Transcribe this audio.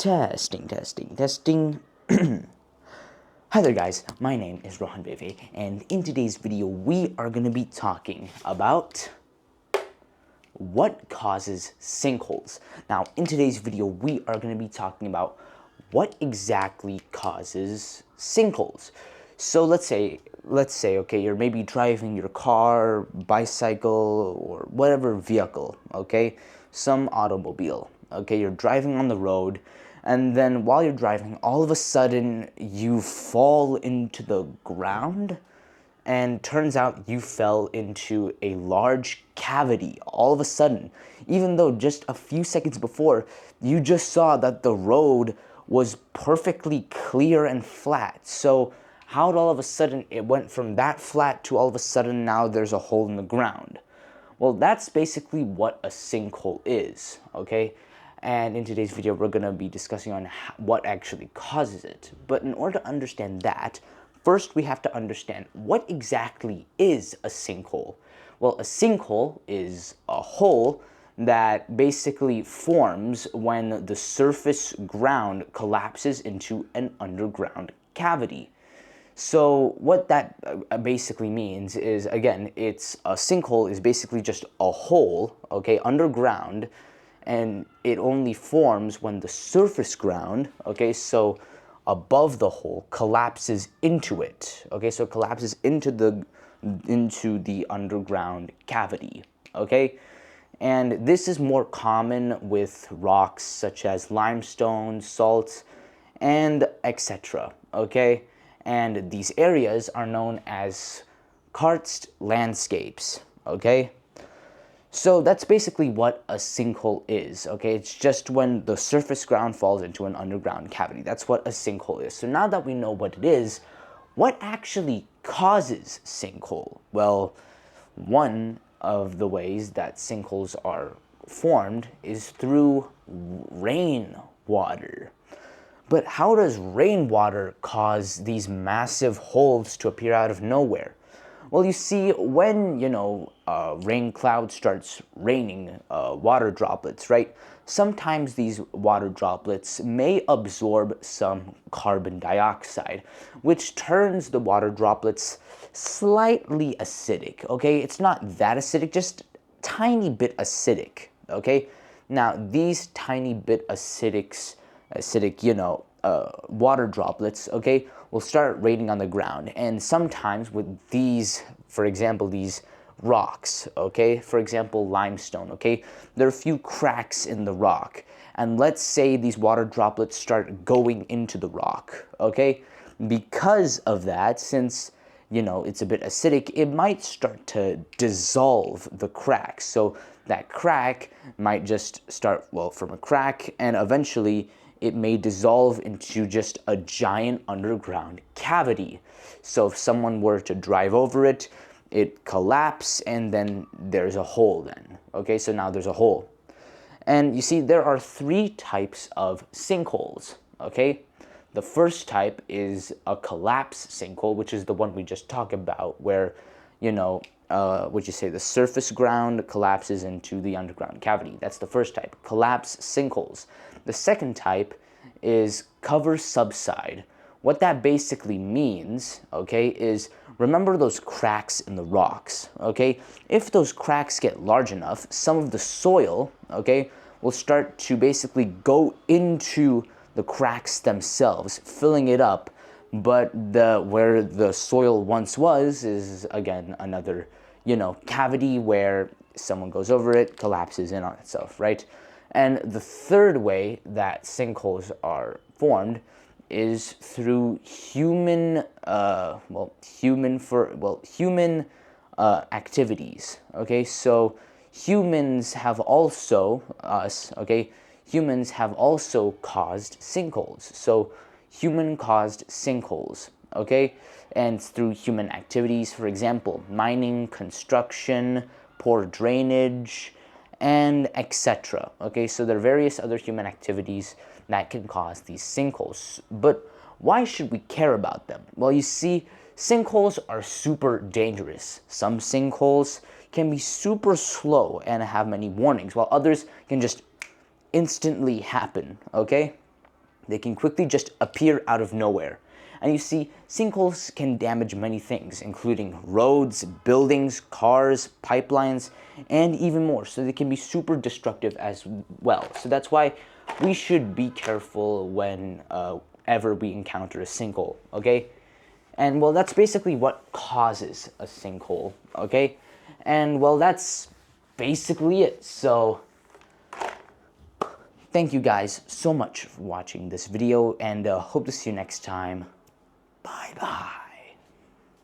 Testing, testing, testing. Hi there guys, my name is Rohan Beve, and in today's video we are going to be talking about what causes sinkholes. Now in today's video we are going to be talking about what exactly causes sinkholes. So let's say, okay, you're maybe driving your car, bicycle, or whatever vehicle, okay, some automobile, okay, you're driving on the road, and then while you're driving, all of a sudden you fall into the ground, and turns out you fell into a large cavity all of a sudden, even though just a few seconds before you just saw that the road was perfectly clear and flat. So how all of a sudden it went from that flat to all of a sudden now there's a hole in the ground? Well, that's basically what a sinkhole is, okay? And in today's video, we're going to be discussing on what actually causes it. But in order to understand that, first we have to understand what exactly is a sinkhole. Well, a sinkhole is a hole that basically forms when the surface ground collapses into an underground cavity. So what that basically means is, again, it's a sinkhole is basically just a hole, okay, underground, and it only forms when the surface ground, okay, so above the hole, collapses into it, okay, so it collapses into the underground cavity, okay, and this is more common with rocks such as limestone, salt, and etc., okay, and these areas are known as karst landscapes, okay. So that's basically what a sinkhole is, okay? It's just when the surface ground falls into an underground cavity. That's what a sinkhole is. So now that we know what it is, what actually causes sinkhole? Well, one of the ways that sinkholes are formed is through rainwater. But how does rainwater cause these massive holes to appear out of nowhere? Well, you see, when, rain cloud starts raining water droplets, right? Sometimes these water droplets may absorb some carbon dioxide, which turns the water droplets slightly acidic, okay? It's not that acidic, just tiny bit acidic, okay? Now, these tiny bit acidic, water droplets, okay, will start raining on the ground. And sometimes with these, for example, these rocks, okay, for example, limestone, okay, there are a few cracks in the rock. And let's say these water droplets start going into the rock, okay? Because of that, since it's a bit acidic, it might start to dissolve the cracks. So that crack might just start, from a crack, and eventually it may dissolve into just a giant underground cavity. So if someone were to drive over it, it collapses, and then there's a hole then. Okay, so now there's a hole. And you see, there are three types of sinkholes, okay? The first type is a collapse sinkhole, which is the one we just talked about, where, the surface ground collapses into the underground cavity. That's the first type, collapse sinkholes. The second type is cover subside. What that basically means, okay, is remember those cracks in the rocks, okay? If those cracks get large enough, some of the soil, okay, will start to basically go into the cracks themselves, filling it up, but where the soil once was is, again, another, cavity where someone goes over it, collapses in on itself, right? And the third way that sinkholes are formed is through human activities, okay? So humans have also, humans have also caused sinkholes. So human-caused sinkholes, okay? And through human activities, for example, mining, construction, poor drainage, and etc. Okay, so there are various other human activities that can cause these sinkholes. But why should we care about them? Well, you see, sinkholes are super dangerous. Some sinkholes can be super slow and have many warnings, while others can just instantly happen, okay? They can quickly just appear out of nowhere. And you see, sinkholes can damage many things, including roads, buildings, cars, pipelines, and even more. So they can be super destructive as well. So that's why we should be careful whenever we encounter a sinkhole, okay? And well, that's basically what causes a sinkhole, okay? And well, that's basically it. So thank you guys so much for watching this video, and hope to see you next time. Bye bye.